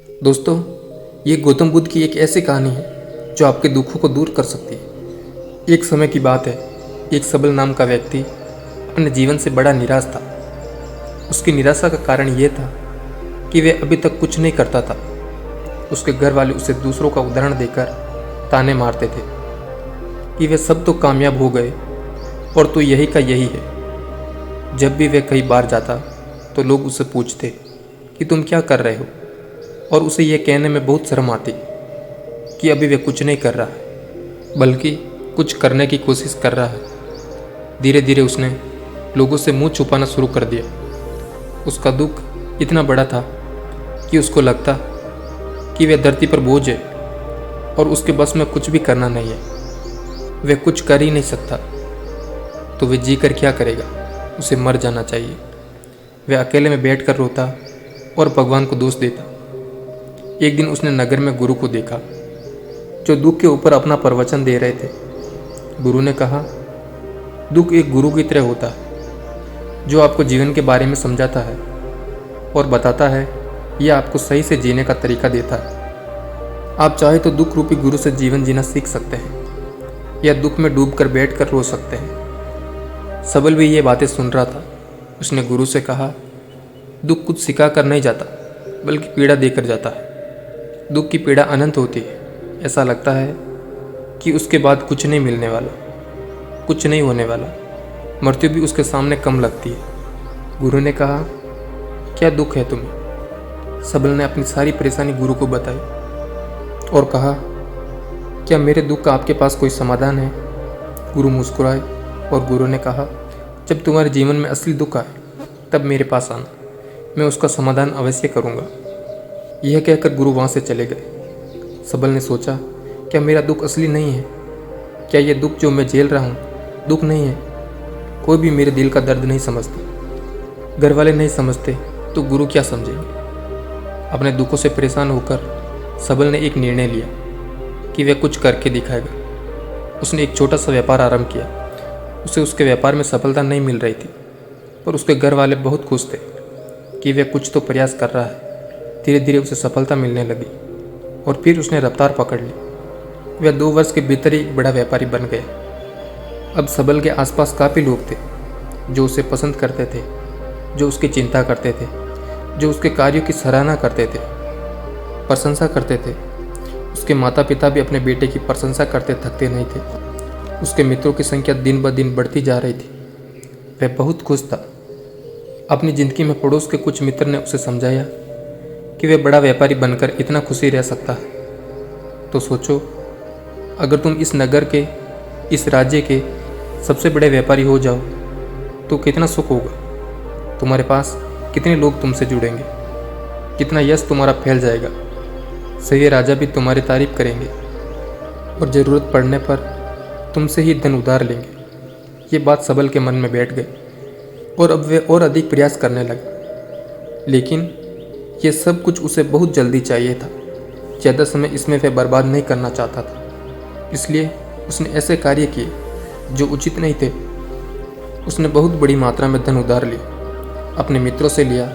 दोस्तों, ये गौतम बुद्ध की एक ऐसी कहानी है जो आपके दुखों को दूर कर सकती है। एक समय की बात है, एक सबल नाम का व्यक्ति अपने जीवन से बड़ा निराश था। उसकी निराशा का कारण यह था कि वह अभी तक कुछ नहीं करता था। उसके घर वाले उसे दूसरों का उदाहरण देकर ताने मारते थे कि वे सब तो कामयाब हो गए और तो यही का यही है। जब भी वह कहीं बाहर जाता तो लोग उससे पूछते कि तुम क्या कर रहे हो, और उसे यह कहने में बहुत शर्म आती कि अभी वह कुछ नहीं कर रहा है, बल्कि कुछ करने की कोशिश कर रहा है। धीरे धीरे उसने लोगों से मुंह छुपाना शुरू कर दिया। उसका दुख इतना बड़ा था कि उसको लगता कि वह धरती पर बोझ है और उसके बस में कुछ भी करना नहीं है। वह कुछ कर ही नहीं सकता, तो वह जी कर क्या करेगा? उसे मर जाना चाहिए। वह अकेले में बैठकर रोता और भगवान को दोष देता। एक दिन उसने नगर में गुरु को देखा, जो दुख के ऊपर अपना प्रवचन दे रहे थे। गुरु ने कहा, दुख एक गुरु की तरह होता है, जो आपको जीवन के बारे में समझाता है और बताता है या आपको सही से जीने का तरीका देता है। आप चाहे तो दुख रूपी गुरु से जीवन जीना सीख सकते हैं या दुख में डूबकर बैठकर रो सकते हैं। सबल भी ये बातें सुन रहा था। उसने गुरु से कहा, दुख कुछ सिखा कर नहीं जाता, बल्कि पीड़ा देकर जाता है। दुख की पीड़ा अनंत होती है। ऐसा लगता है कि उसके बाद कुछ नहीं मिलने वाला, कुछ नहीं होने वाला। मृत्यु भी उसके सामने कम लगती है। गुरु ने कहा, क्या दुख है तुम्हें? सबल ने अपनी सारी परेशानी गुरु को बताई और कहा, क्या मेरे दुख का आपके पास कोई समाधान है? गुरु मुस्कुराए और गुरु ने कहा, जब तुम्हारे जीवन में असली दुख आए तब मेरे पास आना, मैं उसका समाधान अवश्य करूँगा। यह कहकर गुरु वहाँ से चले गए। सबल ने सोचा, क्या मेरा दुख असली नहीं है? क्या यह दुख जो मैं झेल रहा हूँ दुख नहीं है? कोई भी मेरे दिल का दर्द नहीं समझता। घर वाले नहीं समझते तो गुरु क्या समझेंगे? अपने दुखों से परेशान होकर सबल ने एक निर्णय लिया कि वह कुछ करके दिखाएगा। उसने एक छोटा सा व्यापार आरंभ किया। उसे उसके व्यापार में सफलता नहीं मिल रही थी, पर उसके घर वाले बहुत खुश थे कि वह कुछ तो प्रयास कर रहा है। धीरे धीरे उसे सफलता मिलने लगी और फिर उसने रफ्तार पकड़ ली। वह 2 वर्ष के भीतर ही एक बड़ा व्यापारी बन गया। अब सबल के आसपास काफ़ी लोग थे जो उसे पसंद करते थे, जो उसकी चिंता करते थे, जो उसके कार्यों की सराहना करते थे, प्रशंसा करते थे। उसके माता पिता भी अपने बेटे की प्रशंसा करते थकते नहीं थे। उसके मित्रों की संख्या दिन ब दिन बढ़ती जा रही थी। वह बहुत खुश था। अपनी ज़िंदगी में पड़ोस के कुछ मित्र ने उसे समझाया कि वह बड़ा व्यापारी बनकर इतना खुशी रह सकता है। तो सोचो, अगर तुम इस नगर के, इस राज्य के सबसे बड़े व्यापारी हो जाओ तो कितना सुख होगा। तुम्हारे पास कितने लोग तुमसे जुड़ेंगे, कितना यश तुम्हारा फैल जाएगा। सभी राजा भी तुम्हारी तारीफ करेंगे और ज़रूरत पड़ने पर तुमसे ही धन उधार लेंगे। ये बात सबल के मन में बैठ गई और अब वे और अधिक प्रयास करने लगे। लेकिन ये सब कुछ उसे बहुत जल्दी चाहिए था। ज़्यादा समय इसमें वह बर्बाद नहीं करना चाहता था। इसलिए उसने ऐसे कार्य किए जो उचित नहीं थे। उसने बहुत बड़ी मात्रा में धन उधार लिया, अपने मित्रों से लिया।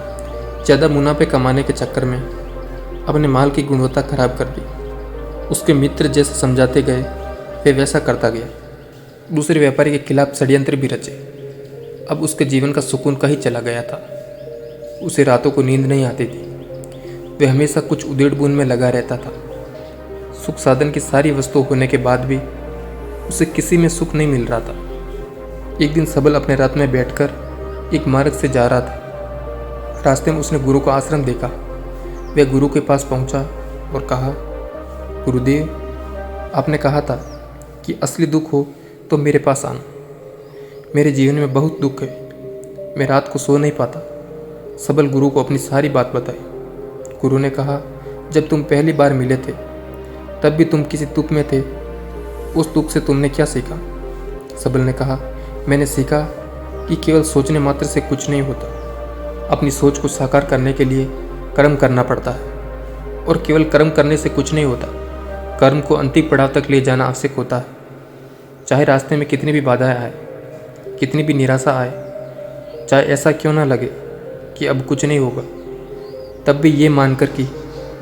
ज़्यादा मुनाफे कमाने के चक्कर में अपने माल की गुणवत्ता खराब कर दी। उसके मित्र जैसे समझाते गए वे वैसा करता गया। दूसरे व्यापारी के खिलाफ षड्यंत्र भी रचे। अब उसके जीवन का सुकून कहीं चला गया था। उसे रातों को नींद नहीं आती थी। वह हमेशा कुछ उधेड़-बुन में लगा रहता था। सुख साधन की सारी वस्तु होने के बाद भी उसे किसी में सुख नहीं मिल रहा था। एक दिन सबल अपने रथ में बैठकर एक मार्ग से जा रहा था। रास्ते में उसने गुरु का आश्रम देखा। वह गुरु के पास पहुंचा और कहा, गुरुदेव, आपने कहा था कि असली दुख हो तो मेरे पास आना। मेरे जीवन में बहुत दुख है, मैं रात को सो नहीं पाता। सबल गुरु को अपनी सारी बात बताई। गुरु ने कहा, जब तुम पहली बार मिले थे तब भी तुम किसी दुख में थे। उस दुख से तुमने क्या सीखा? सबल ने कहा, मैंने सीखा कि केवल सोचने मात्र से कुछ नहीं होता। अपनी सोच को साकार करने के लिए कर्म करना पड़ता है, और केवल कर्म करने से कुछ नहीं होता। कर्म को अंतिम पड़ाव तक ले जाना आवश्यक होता है। चाहे रास्ते में कितनी भी बाधाएं आए, कितनी भी निराशा आए, चाहे ऐसा क्यों ना लगे कि अब कुछ नहीं होगा, तब भी ये मानकर कि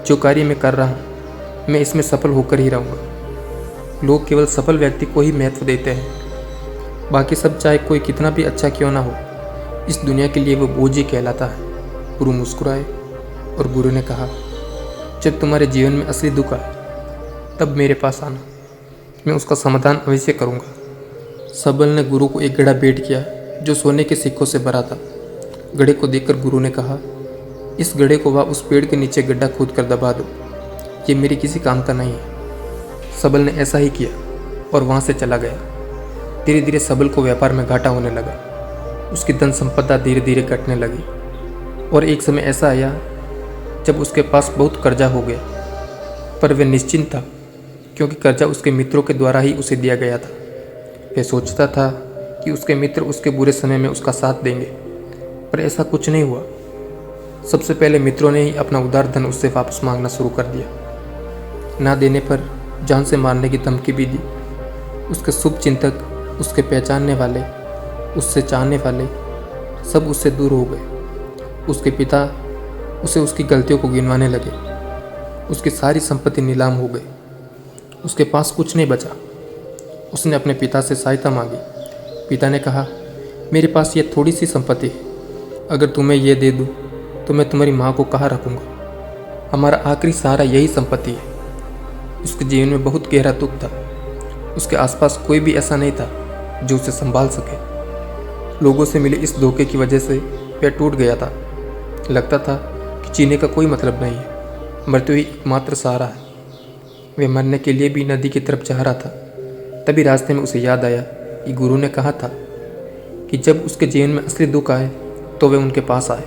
जो कार्य मैं कर रहा हूँ मैं इसमें सफल होकर ही रहूँगा। लोग केवल सफल व्यक्ति को ही महत्व देते हैं, बाकी सब चाहे कोई कितना भी अच्छा क्यों ना हो इस दुनिया के लिए वो बोझ ही कहलाता है। गुरु मुस्कुराए और गुरु ने कहा, जब तुम्हारे जीवन में असली दुख आए तब मेरे पास आना, मैं उसका समाधान अवश्य करूँगा। सबल ने गुरु को एक गड्ढा भेंट किया जो सोने के सिक्कों से भरा था। गड्ढे को देखकर गुरु ने कहा, इस गड्ढे को वह उस पेड़ के नीचे गड्ढा खोद कर दबा दो, ये मेरी किसी काम का नहीं है। सबल ने ऐसा ही किया और वहाँ से चला गया। धीरे धीरे सबल को व्यापार में घाटा होने लगा। उसकी धन संपदा धीरे धीरे घटने लगी और एक समय ऐसा आया जब उसके पास बहुत कर्जा हो गया, पर वह निश्चिंत था क्योंकि कर्जा उसके मित्रों के द्वारा ही उसे दिया गया था। वह सोचता था कि उसके मित्र उसके बुरे समय में उसका साथ देंगे, पर ऐसा कुछ नहीं हुआ। सबसे पहले मित्रों ने ही अपना उधार धन उससे वापस मांगना शुरू कर दिया। ना देने पर जान से मारने की धमकी भी दी। उसके शुभ चिंतक, उसके पहचानने वाले, उससे चाहने वाले सब उससे दूर हो गए। उसके पिता उसे उसकी गलतियों को गिनवाने लगे। उसकी सारी संपत्ति नीलाम हो गई। उसके पास कुछ नहीं बचा। उसने अपने पिता से सहायता मांगी। पिता ने कहा, मेरे पास ये थोड़ी सी संपत्ति है, अगर तुम्हें ये दे दूँ तो मैं तुम्हारी माँ को कहाँ रखूँगा। हमारा आखिरी सहारा यही संपत्ति है। उसके जीवन में बहुत गहरा दुख था। उसके आसपास कोई भी ऐसा नहीं था जो उसे संभाल सके। लोगों से मिले इस धोखे की वजह से वह टूट गया था। लगता था कि जीने का कोई मतलब नहीं है, मृत्यु ही एकमात्र सहारा है। वह मरने के लिए भी नदी की तरफ जा रहा था। तभी रास्ते में उसे याद आया कि गुरु ने कहा था कि जब उसके जीवन में असली दुख आए तो वे उनके पास आए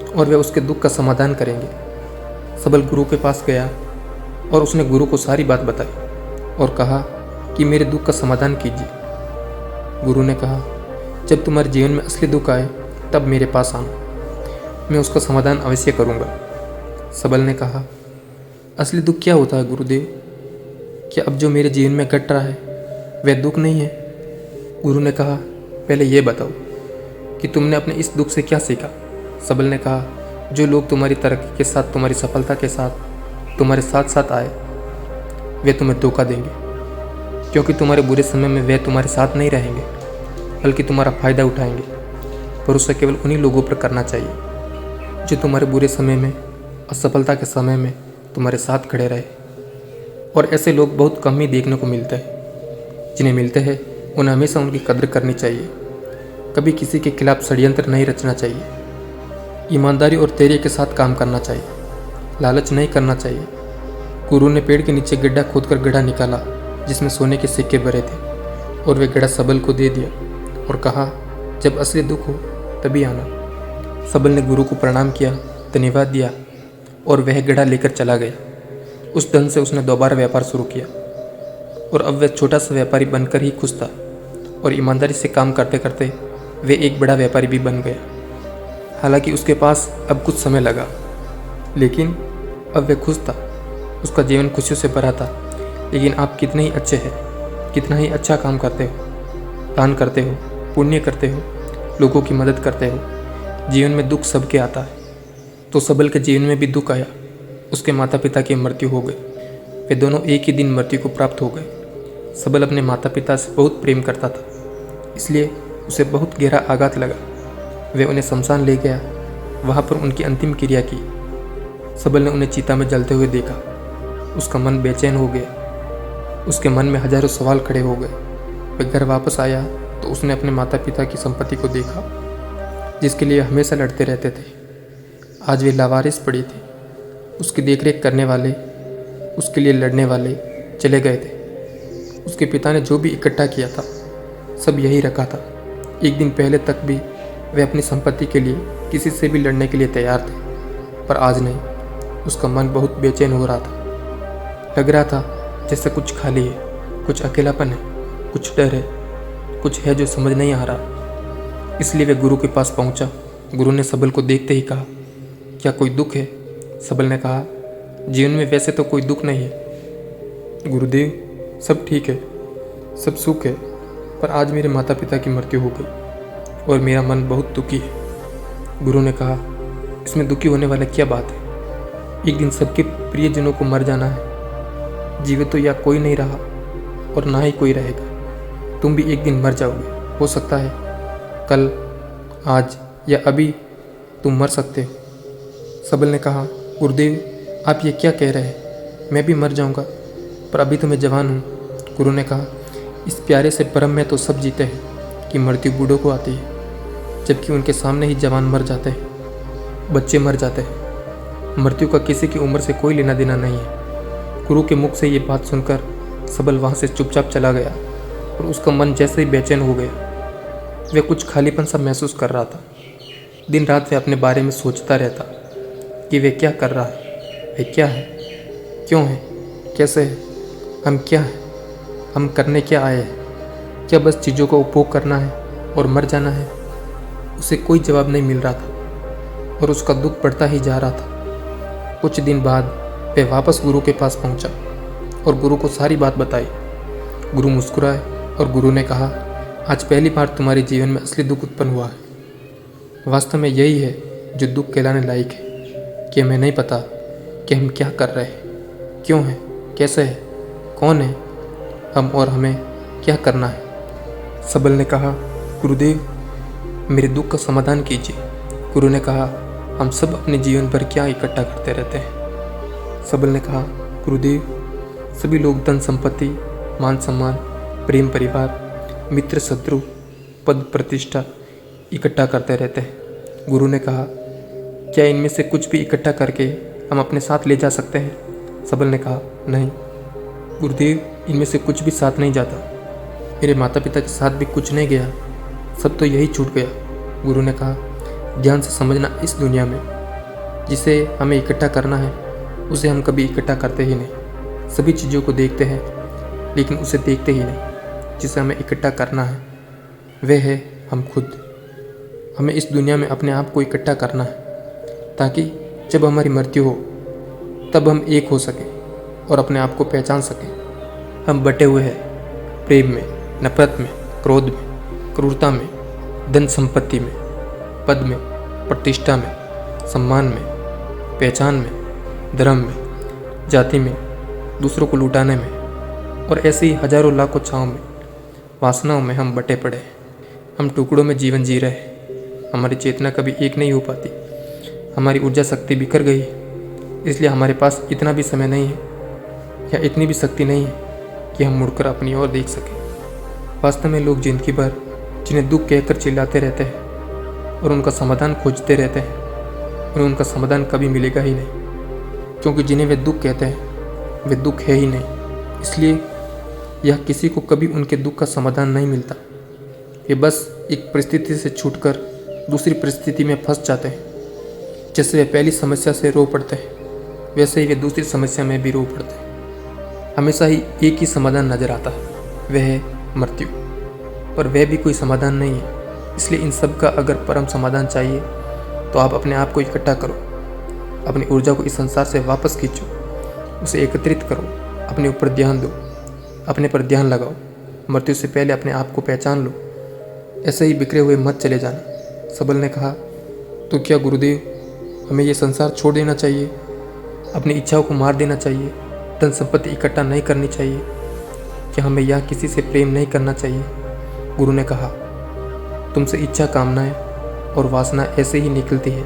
और वे उसके दुख का समाधान करेंगे। सबल गुरु के पास गया और उसने गुरु को सारी बात बताई और कहा कि मेरे दुख का समाधान कीजिए। गुरु ने कहा, जब तुम्हारे जीवन में असली दुख आए तब मेरे पास आना, मैं उसका समाधान अवश्य करूँगा। सबल ने कहा, असली दुख क्या होता है गुरुदेव? क्या अब जो मेरे जीवन में घट रहा है वह दुख नहीं है? गुरु ने कहा, पहले ये बताओ कि तुमने अपने इस दुख से क्या सीखा। सबल ने कहा, जो लोग तुम्हारी तरक्की के साथ, तुम्हारी सफलता के साथ तुम्हारे साथ साथ आए वे तुम्हें धोखा देंगे, क्योंकि तुम्हारे बुरे समय में वे तुम्हारे साथ नहीं रहेंगे बल्कि तुम्हारा फ़ायदा उठाएंगे। भरोसा केवल उन्हीं लोगों पर करना चाहिए जो तुम्हारे बुरे समय में, असफलता के समय में तुम्हारे साथ खड़े रहे। और ऐसे लोग बहुत कम ही देखने को मिलते हैं। जिन्हें मिलते हैं उन्हें हमेशा उनकी कद्र करनी चाहिए। कभी किसी के खिलाफ षड्यंत्र नहीं रचना चाहिए। ईमानदारी और धैर्य के साथ काम करना चाहिए, लालच नहीं करना चाहिए। गुरु ने पेड़ के नीचे गड्ढा खोदकर गड्ढा निकाला जिसमें सोने के सिक्के भरे थे और वे गड्ढा सबल को दे दिया और कहा, जब असली दुख हो तभी आना। सबल ने गुरु को प्रणाम किया, धन्यवाद दिया और वह गड्ढा लेकर चला गया। उस धन से उसने दोबारा व्यापार शुरू किया और अब वह छोटा सा व्यापारी बनकर ही खुश था और ईमानदारी से काम करते करते वे एक बड़ा व्यापारी भी बन गया। हालांकि उसके पास अब कुछ समय लगा, लेकिन अब वह खुश था। उसका जीवन खुशियों से भरा था। लेकिन आप कितने ही अच्छे हैं, कितना ही अच्छा काम करते हो, दान करते हो, पुण्य करते हो, लोगों की मदद करते हो, जीवन में दुख सबके आता है। तो सबल के जीवन में भी दुख आया। उसके माता पिता की मृत्यु हो गई। वे दोनों एक ही दिन मृत्यु को प्राप्त हो गए। सबल अपने माता पिता से बहुत प्रेम करता था, इसलिए उसे बहुत गहरा आघात लगा। वे उन्हें शमशान ले गया। वहाँ पर उनकी अंतिम क्रिया की। सबल ने उन्हें चिता में जलते हुए देखा। उसका मन बेचैन हो गया। उसके मन में हजारों सवाल खड़े हो गए। वह घर वापस आया तो उसने अपने माता पिता की संपत्ति को देखा जिसके लिए हमेशा लड़ते रहते थे। आज वे लावारिस पड़ी थी। उसकी देखरेख करने वाले, उसके लिए लड़ने वाले चले गए थे। उसके पिता ने जो भी इकट्ठा किया था सब यही रखा था। एक दिन पहले तक भी वे अपनी संपत्ति के लिए किसी से भी लड़ने के लिए तैयार थे, पर आज नहीं। उसका मन बहुत बेचैन हो रहा था। लग रहा था जैसे कुछ खाली है, कुछ अकेलापन है, कुछ डर है, कुछ है जो समझ नहीं आ रहा। इसलिए वे गुरु के पास पहुंचा। गुरु ने सबल को देखते ही कहा, क्या कोई दुख है? सबल ने कहा, जीवन में वैसे तो कोई दुख नहीं है गुरुदेव, सब ठीक है, सब सुख है, पर आज मेरे माता पिता की मृत्यु हो गई और मेरा मन बहुत दुखी है। गुरु ने कहा, इसमें दुखी होने वाला क्या बात है? एक दिन सबके प्रियजनों को मर जाना है। जीवित तो या कोई नहीं रहा और ना ही कोई रहेगा। तुम भी एक दिन मर जाओगे। हो सकता है कल, आज या अभी तुम मर सकते हो। सबल ने कहा, गुरुदेव आप ये क्या कह रहे हैं? मैं भी मर जाऊंगा, पर अभी तो मैं जवान हूँ। गुरु ने कहा, इस प्यारे से भ्रम में तो सब जीते हैं कि मृत्यु बूढ़ों को आती है, जबकि उनके सामने ही जवान मर जाते हैं, बच्चे मर जाते हैं। मृत्यु का किसी की उम्र से कोई लेना देना नहीं है। गुरु के मुख से ये बात सुनकर सबल वहाँ से चुपचाप चला गया और उसका मन जैसे ही बेचैन हो गया। वह कुछ खालीपन सा महसूस कर रहा था। दिन रात वह अपने बारे में सोचता रहता कि वह क्या कर रहा है, वह क्या है, क्यों है, कैसे है, हम क्या हैं, हम करने क्या आए हैं? क्या बस चीज़ों का उपभोग करना है और मर जाना है? उसे कोई जवाब नहीं मिल रहा था और उसका दुख बढ़ता ही जा रहा था। कुछ दिन बाद वह वापस गुरु के पास पहुंचा और गुरु को सारी बात बताई। गुरु मुस्कुराए और गुरु ने कहा, आज पहली बार तुम्हारे जीवन में असली दुख उत्पन्न हुआ है। वास्तव में यही है जो दुख कहलाने लायक है कि हमें नहीं पता कि हम क्या कर रहे हैं, क्यों हैं, कैसे है, कौन है हम और हमें क्या करना है। सबल ने कहा, गुरुदेव मेरे दुख का समाधान कीजिए। गुरु ने कहा, हम सब अपने जीवन पर क्या इकट्ठा करते रहते हैं। सबल ने कहा, गुरुदेव सभी लोग धन संपत्ति, मान सम्मान, प्रेम, परिवार, मित्र, शत्रु, पद, प्रतिष्ठा इकट्ठा करते रहते हैं। गुरु ने कहा, क्या इनमें से कुछ भी इकट्ठा करके हम अपने साथ ले जा सकते हैं? सबल ने कहा, नहीं गुरुदेव, इनमें से कुछ भी साथ नहीं जाता। मेरे माता पिता के साथ भी कुछ नहीं गया, सब तो यही छूट गया। गुरु ने कहा, ध्यान से समझना, इस दुनिया में जिसे हमें इकट्ठा करना है उसे हम कभी इकट्ठा करते ही नहीं। सभी चीज़ों को देखते हैं लेकिन उसे देखते ही नहीं जिसे हमें इकट्ठा करना है, वह है हम खुद। हमें इस दुनिया में अपने आप को इकट्ठा करना है ताकि जब हमारी मृत्यु हो तब हम एक हो सकें और अपने आप को पहचान सकें। हम बटे हुए हैं प्रेम में, नफरत में, क्रोध में, क्रूरता में, धन संपत्ति में, पद में, प्रतिष्ठा में, सम्मान में, पहचान में, धर्म में, जाति में, दूसरों को लुटाने में और ऐसे ही हजारों लाखों छाँव में, वासनाओं में हम बटे पड़े हैं। हम टुकड़ों में जीवन जी रहे हैं। हमारी चेतना कभी एक नहीं हो पाती। हमारी ऊर्जा शक्ति बिखर गई है, इसलिए हमारे पास इतना भी समय नहीं है या इतनी भी शक्ति नहीं है कि हम मुड़कर अपनी ओर देख सकें। वास्तव में लोग जिंदगी भर जिन्हें दुख कहकर चिल्लाते रहते हैं और उनका समाधान खोजते रहते हैं, उन्हें उनका समाधान कभी मिलेगा ही नहीं, क्योंकि जिन्हें वे दुख कहते हैं वे दुख है ही नहीं। इसलिए यह किसी को कभी उनके दुख का समाधान नहीं मिलता। वे बस एक परिस्थिति से छूटकर दूसरी परिस्थिति में फंस जाते हैं। जैसे वे पहली समस्या से रो पड़ते हैं वैसे ही वे दूसरी समस्या में भी रो पड़ते हैं। हमेशा ही एक ही समाधान नजर आता है, वह है मृत्यु, पर वह भी कोई समाधान नहीं है। इसलिए इन सब का अगर परम समाधान चाहिए तो आप अपने आप को इकट्ठा करो, अपनी ऊर्जा को इस संसार से वापस खींचो, उसे एकत्रित करो, अपने ऊपर ध्यान दो, अपने पर ध्यान लगाओ। मृत्यु से पहले अपने आप को पहचान लो, ऐसे ही बिखरे हुए मत चले जाना। सबल ने कहा, तो क्या गुरुदेव हमें ये संसार छोड़ देना चाहिए, अपनी इच्छाओं को मार देना चाहिए, धन संपत्ति इकट्ठा नहीं करनी चाहिए, क्या हमें यहाँ किसी से प्रेम नहीं करना चाहिए? गुरु ने कहा, तुमसे इच्छा, कामनाएं और वासना ऐसे ही निकलती है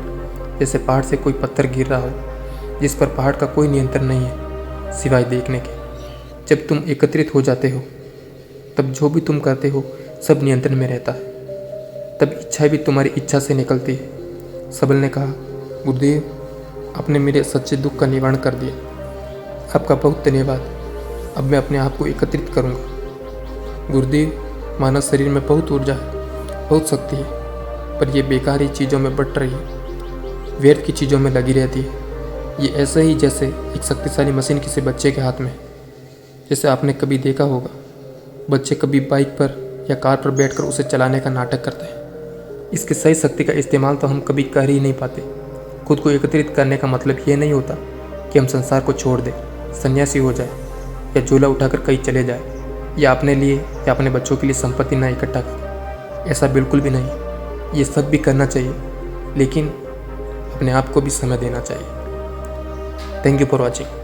जैसे पहाड़ से कोई पत्थर गिर रहा हो जिस पर पहाड़ का कोई नियंत्रण नहीं है सिवाय देखने के। जब तुम एकत्रित हो जाते हो तब जो भी तुम करते हो सब नियंत्रण में रहता है, तब इच्छा भी तुम्हारी इच्छा से निकलती है। सबल ने कहा, गुरुदेव आपने मेरे सच्चे दुख का निवारण कर दिया, आपका बहुत धन्यवाद। अब मैं अपने आप को एकत्रित करूँगा। गुरुदेव मानव शरीर में बहुत ऊर्जा है, बहुत शक्ति है, पर यह बेकार ही चीज़ों में बट रही है, व्यर्थ की चीज़ों में लगी रहती है। ये ऐसे ही जैसे एक शक्तिशाली मशीन किसी बच्चे के हाथ में। जैसे आपने कभी देखा होगा, बच्चे कभी बाइक पर या कार पर बैठकर उसे चलाने का नाटक करते हैं। इसकी सही शक्ति का इस्तेमाल तो हम कभी कर ही नहीं पाते। खुद को एकत्रित करने का मतलब ये नहीं होता कि हम संसार को छोड़ दें, सन्यासी हो जाए या झोला उठाकर कहीं चले जाए या अपने लिए या अपने बच्चों के लिए संपत्ति ना इकट्ठा करें। ऐसा बिल्कुल भी नहीं। ये सब भी करना चाहिए, लेकिन अपने आप को भी समय देना चाहिए। Thank you for watching.